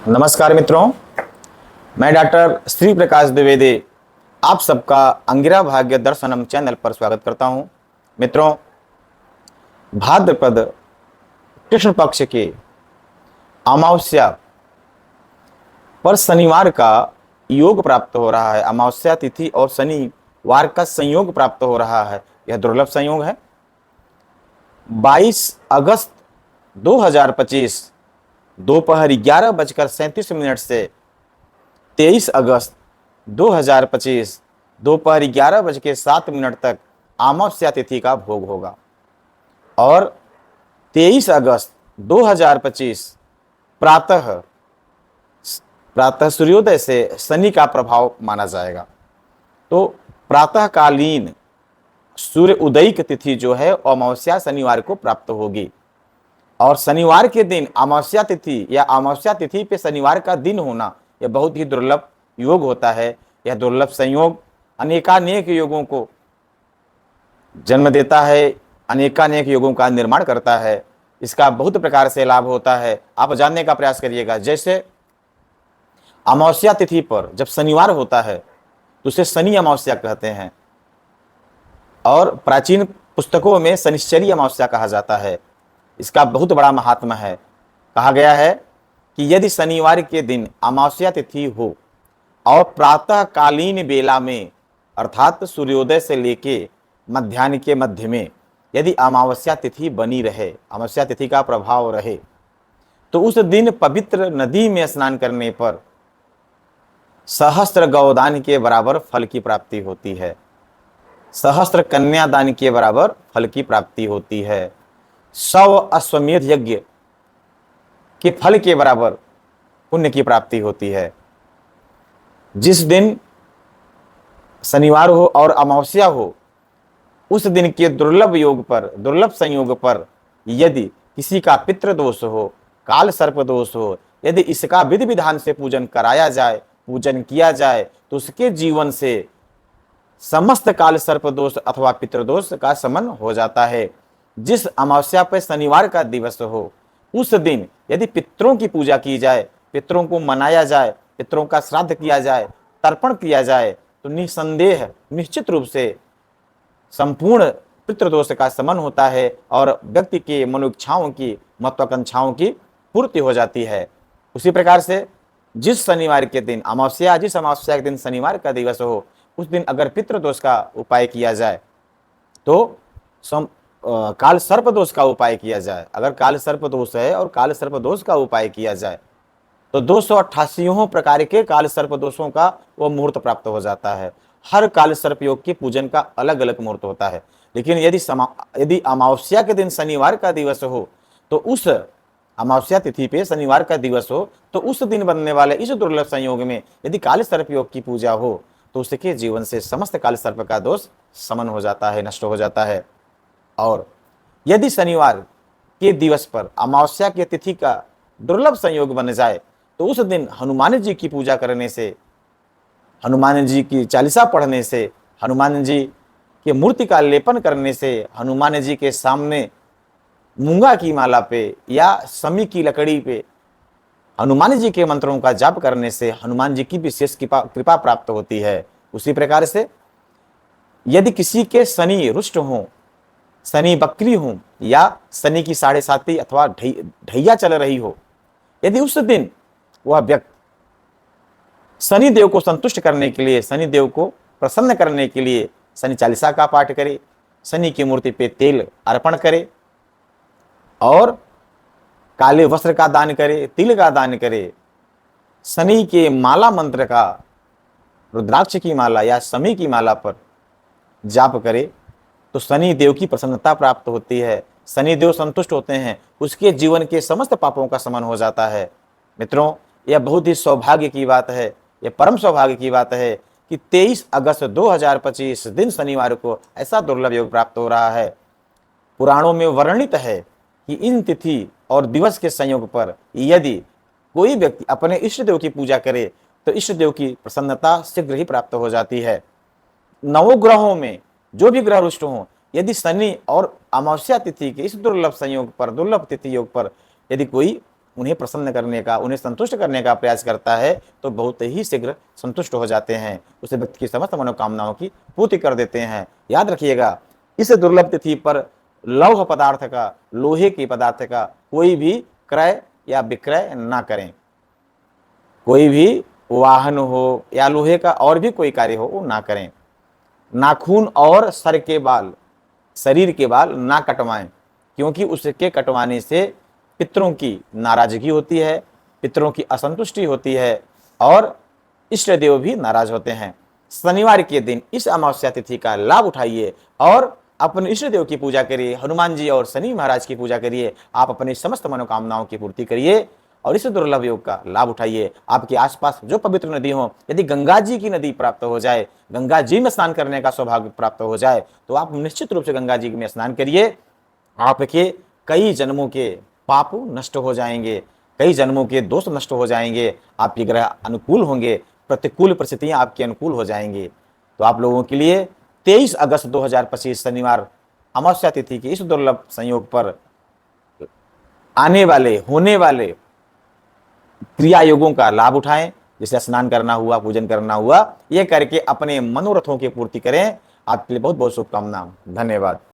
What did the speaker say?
नमस्कार मित्रों, मैं डॉक्टर श्री प्रकाश द्विवेदी आप सबका अंगिरा भाग्य दर्शनम चैनल पर स्वागत करता हूं। मित्रों, भाद्रपद कृष्ण पक्ष के अमावस्या पर शनिवार का योग प्राप्त हो रहा है। अमावस्या तिथि और शनिवार का संयोग प्राप्त हो रहा है। यह दुर्लभ संयोग है। 22 अगस्त 2025 दोपहर 11:37 से 23 अगस्त 2025 दोपहर 11:07 तक अमावस्या तिथि का भोग होगा और 23 अगस्त 2025 प्रातः सूर्योदय से शनि का प्रभाव माना जाएगा। तो प्रातःकालीन सूर्य उदयिक तिथि जो है अमावस्या शनिवार को प्राप्त होगी और शनिवार के दिन अमावस्या तिथि या अमावस्या तिथि पे शनिवार का दिन होना यह बहुत ही दुर्लभ योग होता है। यह दुर्लभ संयोग अनेकानेक योगों को जन्म देता है, अनेकानेक योगों का निर्माण करता है। इसका बहुत प्रकार से लाभ होता है। आप जानने का प्रयास करिएगा। जैसे अमावस्या तिथि पर जब शनिवार होता है तो उसे शनि अमावस्या कहते हैं और प्राचीन पुस्तकों में शनिश्चरी अमावस्या कहा जाता है। इसका बहुत बड़ा महात्मा है। कहा गया है कि यदि शनिवार के दिन अमावस्या तिथि हो और प्रातःकालीन बेला में अर्थात सूर्योदय से लेके मध्याह्न के मध्य में यदि अमावस्या तिथि बनी रहे, अमावस्या तिथि का प्रभाव रहे, तो उस दिन पवित्र नदी में स्नान करने पर सहस्त्र गौदान के बराबर फल की प्राप्ति होती है। सहस्त्र कन्यादान के बराबर फल की प्राप्ति होती है। 100 अश्वमेध यज्ञ के फल के बराबर पुण्य की प्राप्ति होती है। जिस दिन शनिवार हो और अमावस्या हो उस दिन के दुर्लभ योग पर, दुर्लभ संयोग पर यदि किसी का पितृदोष हो, काल सर्प दोष हो, यदि इसका विधि विधान से पूजन कराया जाए, पूजन किया जाए, तो उसके जीवन से समस्त काल सर्प दोष अथवा पितृदोष का शमन हो जाता है। जिस अमावस्या पर शनिवार का दिवस हो उस दिन यदि पितरों की पूजा की जाए, पितरों को मनाया जाए, पितरों का श्राद्ध किया जाए, तर्पण किया जाए, तो निसंदेह निश्चित रूप से संपूर्ण पितृदोष का शमन होता है और व्यक्ति के मनोइच्छाओं की, महत्वाकांक्षाओं की पूर्ति हो जाती है। उसी प्रकार से जिस शनिवार के दिन अमावस्या, जिस अमावस्या के दिन शनिवार का दिवस हो उस दिन अगर पितृदोष का उपाय किया जाए तो काल सर्प दोष का उपाय किया जाए। अगर काल सर्प दोष है और काल सर्प दोष का उपाय किया जाए तो 288 प्रकार के काल सर्प दोषों का वो मुहूर्त प्राप्त हो जाता है। हर काल सर्प योग के पूजन का अलग अलग मुहूर्त होता है। लेकिन यदि अमावस्या के दिन शनिवार का दिवस हो तो उस अमावस्या तिथि पे शनिवार का दिवस हो तो उस दिन बनने वाले इस दुर्लभ संयोग में यदि काल सर्प योग की पूजा हो तो उसके जीवन से समस्त काल सर्प का दोष शमन हो जाता है, नष्ट हो जाता है। और यदि शनिवार के दिवस पर अमावस्या की तिथि का दुर्लभ संयोग बन जाए तो उस दिन हनुमान जी की पूजा करने से, हनुमान जी की चालीसा पढ़ने से, हनुमान जी के मूर्ति का लेपन करने से, हनुमान जी के सामने मूंगा की माला पे या समी की लकड़ी पे हनुमान जी के मंत्रों का जाप करने से हनुमान जी की विशेष कृपा प्राप्त होती है। उसी प्रकार से यदि किसी के शनि रुष्ट हों, शनि बकरी हो या शनि की 7.5 अथवा ढैया चल रही हो, यदि उस दिन वह व्यक्ति शनि देव को संतुष्ट करने के लिए, शनि देव को प्रसन्न करने के लिए शनि चालीसा का पाठ करे, शनि की मूर्ति पे तेल अर्पण करे और काले वस्त्र का दान करे, तिल का दान करे, शनि के माला मंत्र का, रुद्राक्ष की माला या शमी की माला पर जाप करे तो शनि देव की प्रसन्नता प्राप्त होती है। शनि देव संतुष्ट होते हैं, उसके जीवन के समस्त पापों का शमन हो जाता है। मित्रों, यह बहुत ही सौभाग्य की बात है, यह परम सौभाग्य की बात है कि 23 अगस्त 2025 दिन शनिवार को ऐसा दुर्लभ योग प्राप्त हो रहा है। पुराणों में वर्णित है कि इन तिथि और दिवस के संयोग पर यदि कोई व्यक्ति अपने इष्ट देव की पूजा करे तो इष्ट देव की प्रसन्नता शीघ्र ही प्राप्त हो जाती है। नवग्रहों में जो भी ग्रह रुष्ट हों, यदि शनि और अमावस्या तिथि के इस दुर्लभ संयोग पर, दुर्लभ तिथि योग पर यदि कोई उन्हें प्रसन्न करने का, उन्हें संतुष्ट करने का प्रयास करता है तो बहुत ही शीघ्र संतुष्ट हो जाते हैं, उसे व्यक्ति की समस्त मनोकामनाओं की पूर्ति कर देते हैं। याद रखिएगा, इस दुर्लभ तिथि पर लौह पदार्थ का, लोहे के पदार्थ का कोई भी क्रय या विक्रय ना करें। कोई भी वाहन हो या लोहे का और भी कोई कार्य हो वो ना करें। नाखून और सर के बाल, शरीर के बाल ना कटवाएं, क्योंकि उसके कटवाने से पितरों की नाराजगी होती है, पितरों की असंतुष्टि होती है और इष्ट देव भी नाराज होते हैं। शनिवार के दिन इस अमावस्या तिथि का लाभ उठाइए और अपने इष्ट देव की पूजा करिए, हनुमान जी और शनि महाराज की पूजा करिए। आप अपनी समस्त मनोकामनाओं की पूर्ति करिए और इस दुर्लभ योग का लाभ उठाइए। आपके आसपास जो पवित्र नदी हो, यदि गंगा जी की नदी प्राप्त हो जाए, गंगा जी में स्नान करने का सौभाग्य प्राप्त हो जाए, तो आप निश्चित रूप से गंगा जी में स्नान करिए। आपके कई जन्मों के पाप नष्ट हो जाएंगे, कई जन्मों के दोष नष्ट हो जाएंगे, आपके ग्रह अनुकूल होंगे, प्रतिकूल परिस्थितियां आपके अनुकूल हो जाएंगी। तो आप लोगों के लिए 23 अगस्त 2025 शनिवार अमावस्या तिथि के इस दुर्लभ संयोग पर आने वाले, होने वाले क्रिया योगों का लाभ उठाएं। जैसे स्नान करना हुआ, पूजन करना हुआ, ये करके अपने मनोरथों की पूर्ति करें। आपके लिए बहुत बहुत शुभकामनाएं। धन्यवाद।